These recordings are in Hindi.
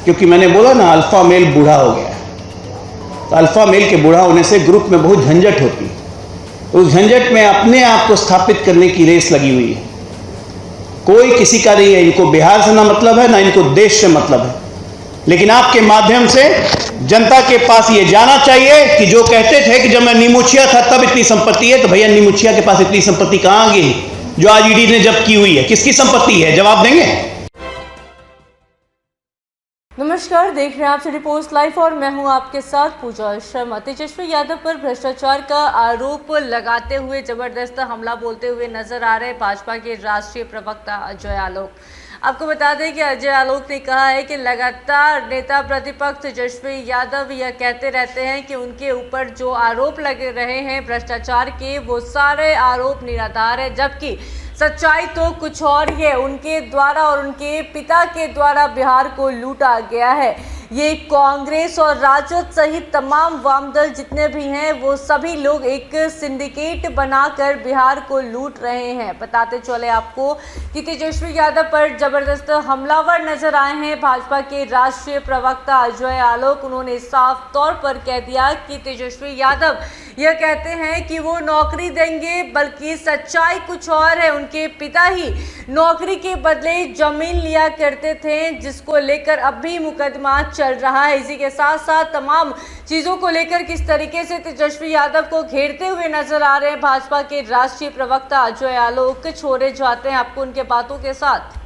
क्योंकि मैंने बोला ना अल्फा मेल बूढ़ा हो गया है। तो अल्फा मेल के बूढ़ा होने से ग्रुप में बहुत झंझट होती है। तो उस झंझट में अपने आप को स्थापित करने की रेस लगी हुई है। कोई किसी का नहीं है, इनको बिहार से ना मतलब है, ना इनको देश से मतलब है। लेकिन आपके माध्यम से जनता के पास ये जाना चाहिए कि जो कहते थे कि जब मैं नीमुछिया था तब इतनी संपत्ति है, तो भैया नीमुछिया के पास इतनी संपत्ति कहां गई जो आज ईडी ने जब्त की हुई है? किसकी संपत्ति है? जवाब देंगे? नमस्कार, देख रहे हैं आप सिटी पोस्ट लाइव और मैं हूं आपके साथ पूजा शर्मा। तेजस्वी यादव पर भ्रष्टाचार का आरोप लगाते हुए जबरदस्त हमला बोलते हुए नजर आ रहे भाजपा के राष्ट्रीय प्रवक्ता अजय आलोक। आपको बता दें कि अजय आलोक ने कहा है कि लगातार नेता प्रतिपक्ष तेजस्वी यादव यह कहते रहते हैं कि उनके ऊपर जो आरोप लगे रहे हैं भ्रष्टाचार के, वो सारे आरोप निराधार है, जबकि सच्चाई तो कुछ और ही है। उनके द्वारा और उनके पिता के द्वारा बिहार को लूटा गया है। ये कांग्रेस और राजद सहित तमाम वाम दल जितने भी हैं वो सभी लोग एक सिंडिकेट बनाकर बिहार को लूट रहे हैं। बताते चले आपको कि तेजस्वी यादव पर जबरदस्त हमलावर नजर आए हैं भाजपा के राष्ट्रीय प्रवक्ता अजय आलोक। उन्होंने साफ तौर पर कह दिया कि तेजस्वी यादव यह कहते हैं कि वो नौकरी देंगे, बल्कि सच्चाई कुछ और है। उनके पिता ही नौकरी के बदले जमीन लिया करते थे, जिसको लेकर अब भी मुकदमा चल रहा है। इसी के साथ साथ तमाम चीजों को लेकर किस तरीके से तेजस्वी यादव को घेरते हुए नजर आ रहे हैं भाजपा के राष्ट्रीय प्रवक्ता अजय आलोक। छोड़े जाते हैं आपको उनके बातों के साथ।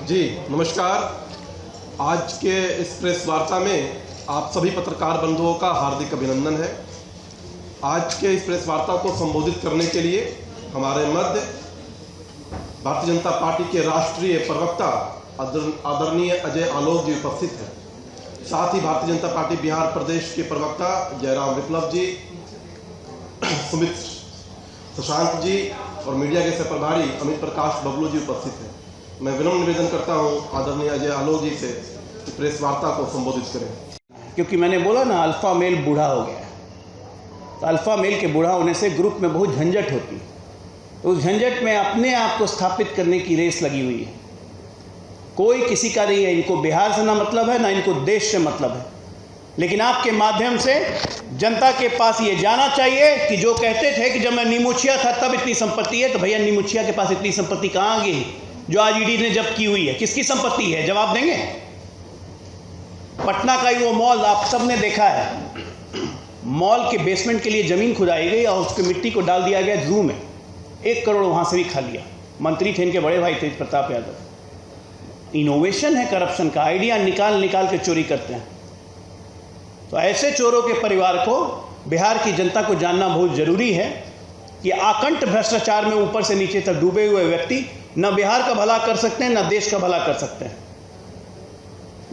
जी नमस्कार। आज के इस प्रेस वार्ता में आप सभी पत्रकार बंधुओं का हार्दिक अभिनंदन है। आज के इस प्रेस वार्ता को संबोधित करने के लिए हमारे मध्य भारतीय जनता पार्टी के राष्ट्रीय प्रवक्ता आदरणीय अजय आलोक जी उपस्थित हैं। साथ ही भारतीय जनता पार्टी बिहार प्रदेश के प्रवक्ता जयराम विप्लव जी, सुमित शशांक जी और मीडिया के सह प्रभारी अमित प्रकाश बबलू जी उपस्थित हैं। मैं विनम्र निवेदन करता हूं आदरणीय अजय आलोक जी से प्रेस वार्ता को संबोधित करें। क्योंकि मैंने बोला ना अल्फा मेल बूढ़ा हो गया है। तो अल्फा मेल के बूढ़ा होने से ग्रुप में बहुत झंझट होती है। तो उस झंझट में अपने आप को स्थापित करने की रेस लगी हुई है। कोई किसी का नहीं है, इनको बिहार से ना मतलब है, ना इनको देश से मतलब है। लेकिन आपके माध्यम से जनता के पास ये जाना चाहिए कि जो कहते थे कि जब मैं नीमुछिया था तब इतनी संपत्ति है, तो भैया नीमुछिया के पास इतनी संपत्ति कहां गई जो आज ईडी ने जब्त की हुई है? किसकी संपत्ति है? जवाब देंगे? पटना का ही वो मॉल आप सबने देखा है। मॉल के बेसमेंट के लिए जमीन खुदाई गई और उसके मिट्टी को डाल दिया गया जू में। 1 करोड़ वहां से भी खा लिया। मंत्री थे इनके बड़े भाई तेज प्रताप यादव। इनोवेशन है करप्शन का, आइडिया निकाल के चोरी करते हैं। तो ऐसे चोरों के परिवार को बिहार की जनता को जानना बहुत जरूरी है कि आकंठ भ्रष्टाचार में ऊपर से नीचे तक डूबे हुए व्यक्ति न बिहार का भला कर सकते हैं, न देश का भला कर सकते हैं।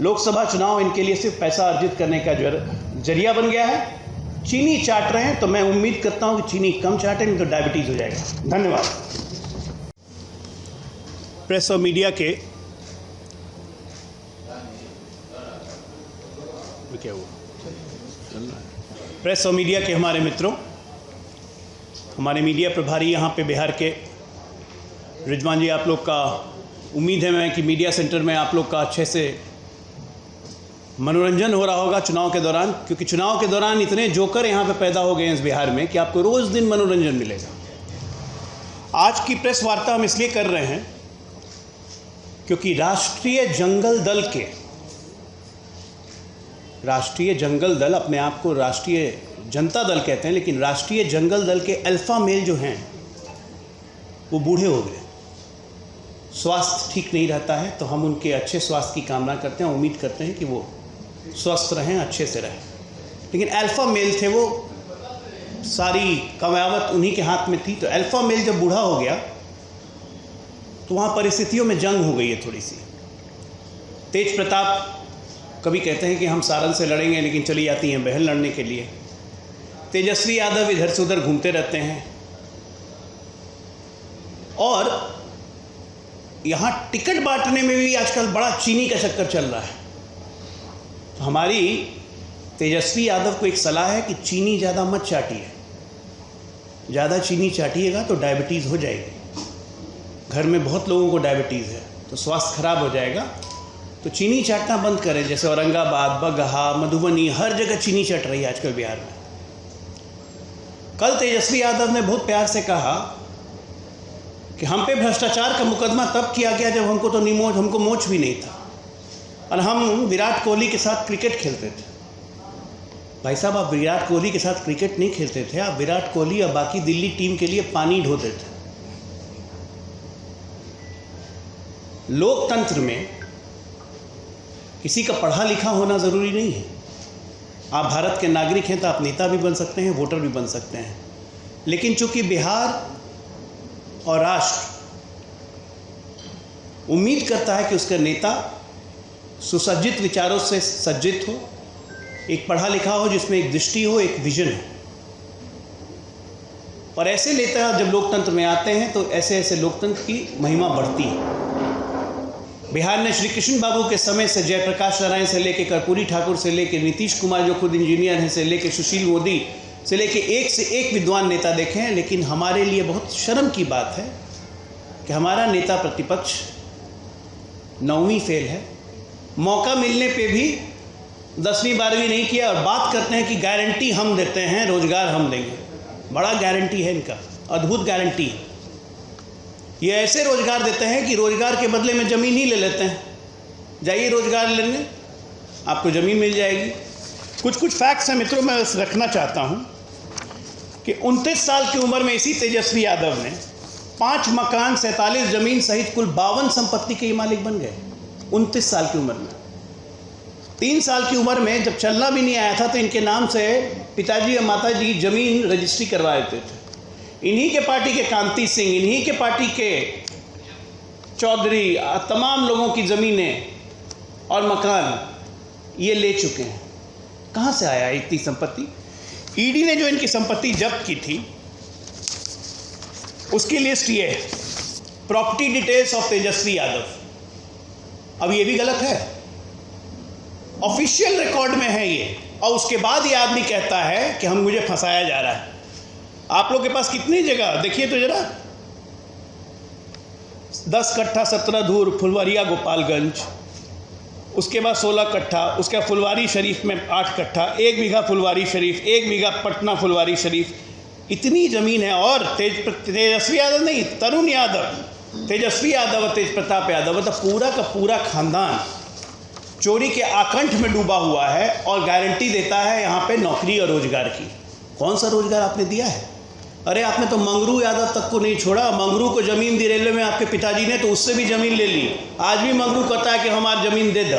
लोकसभा चुनाव इनके लिए सिर्फ पैसा अर्जित करने का जरिया बन गया है। चीनी चाट रहे हैं, तो मैं उम्मीद करता हूं कि चीनी कम चाटे, नहीं तो डायबिटीज हो जाएगा। धन्यवाद। प्रेस और मीडिया के क्या हुआ? प्रेस और मीडिया के हमारे मित्रों, हमारे मीडिया प्रभारी यहाँ पे बिहार के रिजवान जी, आप लोग का उम्मीद है मैं कि मीडिया सेंटर में आप लोग का अच्छे से मनोरंजन हो रहा होगा चुनाव के दौरान, क्योंकि चुनाव के दौरान इतने जोकर यहाँ पे पैदा हो गए हैं इस बिहार में कि आपको रोज़ दिन मनोरंजन मिलेगा। आज की प्रेस वार्ता हम इसलिए कर रहे हैं क्योंकि राष्ट्रीय जंगल दल अपने आप को राष्ट्रीय जनता दल कहते हैं, लेकिन राष्ट्रीय जंगल दल के अल्फा मेल जो हैं वो बूढ़े हो गए। स्वास्थ्य ठीक नहीं रहता है, तो हम उनके अच्छे स्वास्थ्य की कामना करते हैं, उम्मीद करते हैं कि वो स्वस्थ रहें, अच्छे से रहें। लेकिन अल्फा मेल थे, वो सारी कमावत उन्हीं के हाथ में थी। तो अल्फा मेल जब बूढ़ा हो गया तो वहाँ परिस्थितियों में जंग हो गई है थोड़ी सी। तेज प्रताप कभी कहते हैं कि हम सारन से लड़ेंगे, लेकिन चली जाती हैं बहन लड़ने के लिए। तेजस्वी यादव इधर से उधर घूमते रहते हैं और यहाँ टिकट बांटने में भी आजकल बड़ा चीनी का चक्कर चल रहा है। तो हमारी तेजस्वी यादव को एक सलाह है कि चीनी ज़्यादा मत चाटिए। ज़्यादा चीनी चाटिएगा तो डायबिटीज़ हो जाएगी। घर में बहुत लोगों को डायबिटीज़ है, तो स्वास्थ्य खराब हो जाएगा। तो चीनी चाटना बंद करें। जैसे औरंगाबाद, बगहा, मधुबनी, हर जगह चीनी चट रही है आजकल बिहार में। कल तेजस्वी यादव ने बहुत प्यार से कहा कि हम पे भ्रष्टाचार का मुकदमा तब किया गया जब हमको मोच भी नहीं था और हम विराट कोहली के साथ क्रिकेट खेलते थे। भाई साहब, आप विराट कोहली के साथ क्रिकेट नहीं खेलते थे, आप विराट कोहली और बाकी दिल्ली टीम के लिए पानी ढोते थे। लोकतंत्र में किसी का पढ़ा लिखा होना ज़रूरी नहीं है। आप भारत के नागरिक हैं तो आप नेता भी बन सकते हैं, वोटर भी बन सकते हैं। लेकिन चूंकि बिहार और राष्ट्र उम्मीद करता है कि उसका नेता सुसज्जित विचारों से सज्जित हो, एक पढ़ा लिखा हो, जिसमें एक दृष्टि हो, एक विजन हो, और ऐसे नेता जब लोकतंत्र में आते हैं तो ऐसे ऐसे लोकतंत्र की महिमा बढ़ती है। बिहार ने श्री कृष्ण बाबू के समय से जयप्रकाश नारायण से लेकर कर्पूरी ठाकुर से लेकर नीतीश कुमार जो खुद इंजीनियर हैं से लेकर सुशील मोदी से लेकर एक से एक विद्वान नेता देखे हैं। लेकिन हमारे लिए बहुत शर्म की बात है कि हमारा नेता प्रतिपक्ष 9वीं फेल है। मौका मिलने पे भी 10वीं 12वीं नहीं किया और बात करते हैं कि गारंटी हम देते हैं, रोजगार हम देंगे। बड़ा गारंटी है इनका, अद्भुत गारंटी है। ये ऐसे रोजगार देते हैं कि रोजगार के बदले में ज़मीन ही ले लेते हैं। जाइए रोजगार लेने, आपको ज़मीन मिल जाएगी। कुछ फैक्ट्स हैं मित्रों, मैं रखना चाहता हूँ कि 29 साल की उम्र में इसी तेजस्वी यादव ने 5 मकान, 47 ज़मीन सहित कुल 52 संपत्ति के मालिक बन गए 29 साल की उम्र में। 3 साल की उम्र में जब चलना भी नहीं आया था तो इनके नाम से पिताजी और माताजी ज़मीन रजिस्ट्री करवा देते थे। इन्हीं के पार्टी के कांति सिंह, इन्हीं के पार्टी के चौधरी, तमाम लोगों की ज़मीनें और मकान ये ले चुके हैं। कहाँ से आया इतनी संपत्ति? ईडी ने जो इनकी संपत्ति जब्त की थी उसकी लिस्ट ये है, property details of Tejashwi Yadav. अब ये भी गलत है, ऑफिशियल रिकॉर्ड में है ये, और उसके बाद ये आदमी कहता है कि मुझे फंसाया जा रहा है। आप लोग के पास कितनी जगह देखिए तो जरा, 10 कट्ठा 17 धूर फुलवारिया गोपालगंज, उसके बाद 16 कट्ठा, उसके बाद फुलवारी शरीफ में 8 कट्ठा, 1 बीघा फुलवारी शरीफ, 1 बीघा पटना फुलवारी शरीफ, इतनी ज़मीन है। और तेजस्वी यादव नहीं, तरुण यादव, तेजस्वी यादव और तेज प्रताप यादव, मतलब पूरा का पूरा खानदान चोरी के आकंठ में डूबा हुआ है और गारंटी देता है यहाँ पे नौकरी और रोजगार की। कौन सा रोजगार आपने दिया है? अरे आपने तो मंगरू यादव तक को नहीं छोड़ा। मंगरू को ज़मीन दी रेलवे में आपके पिताजी ने, तो उससे भी ज़मीन ले ली। आज भी मंगरू कहता है कि हमारी ज़मीन दे दो।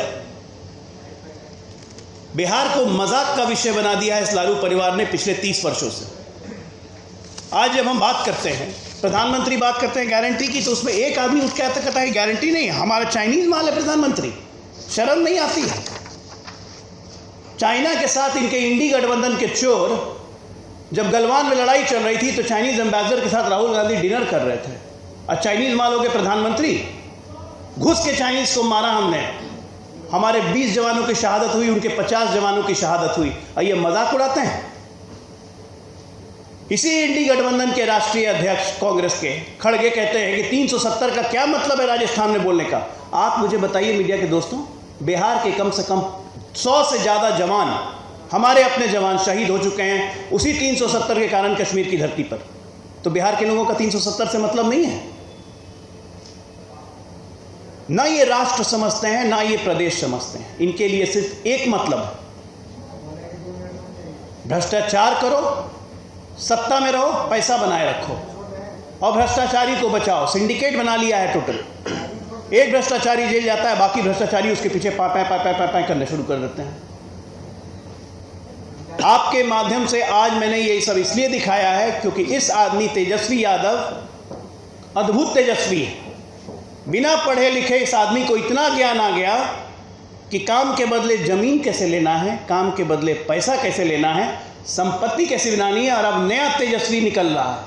बिहार को मजाक का विषय बना दिया है इस लालू परिवार ने पिछले 30 वर्षों से। आज जब हम बात करते हैं, प्रधानमंत्री बात करते हैं गारंटी की, तो उसमें एक आदमी उठ के आता कहता है गारंटी नहीं, हमारा चाइनीज माल है प्रधानमंत्री। शर्म नहीं आती है? चाइना के साथ इनके इंडी गठबंधन के चोर जब गलवान में लड़ाई चल रही थी तो चाइनीज एम्बेसडर के साथ राहुल गांधी डिनर कर रहे थे और चाइनीज मालों के प्रधानमंत्री। घुस के चाइनीज को मारा हमने, हमारे 20 जवानों की शहादत हुई, उनके 50 जवानों की शहादत हुई, और ये मजाक उड़ाते हैं। इसी इंडी गठबंधन के राष्ट्रीय अध्यक्ष कांग्रेस के खड़गे कहते हैं कि 370 का क्या मतलब है राजस्थान में बोलने का। आप मुझे बताइए मीडिया के दोस्तों, बिहार के कम से कम 100 से ज़्यादा जवान, हमारे अपने जवान शहीद हो चुके हैं उसी 370 के कारण कश्मीर की धरती पर। तो बिहार के लोगों का 370 से मतलब नहीं है। ना ये राष्ट्र समझते हैं, ना ये प्रदेश समझते हैं। इनके लिए सिर्फ एक मतलब है, भ्रष्टाचार करो, सत्ता में रहो, पैसा बनाए रखो और भ्रष्टाचारी को बचाओ। सिंडिकेट बना लिया है टोटल। एक भ्रष्टाचारी जेल जाता है, बाकी भ्रष्टाचारी उसके पीछे पापा करने शुरू कर देते हैं। आपके माध्यम से आज मैंने ये सब इसलिए दिखाया है क्योंकि इस आदमी तेजस्वी यादव अद्भुत तेजस्वी है। बिना पढ़े लिखे इस आदमी को इतना ज्ञान आ गया कि काम के बदले जमीन कैसे लेना है, काम के बदले पैसा कैसे लेना है, संपत्ति कैसे बनानी है, और अब नया तेजस्वी निकल रहा है।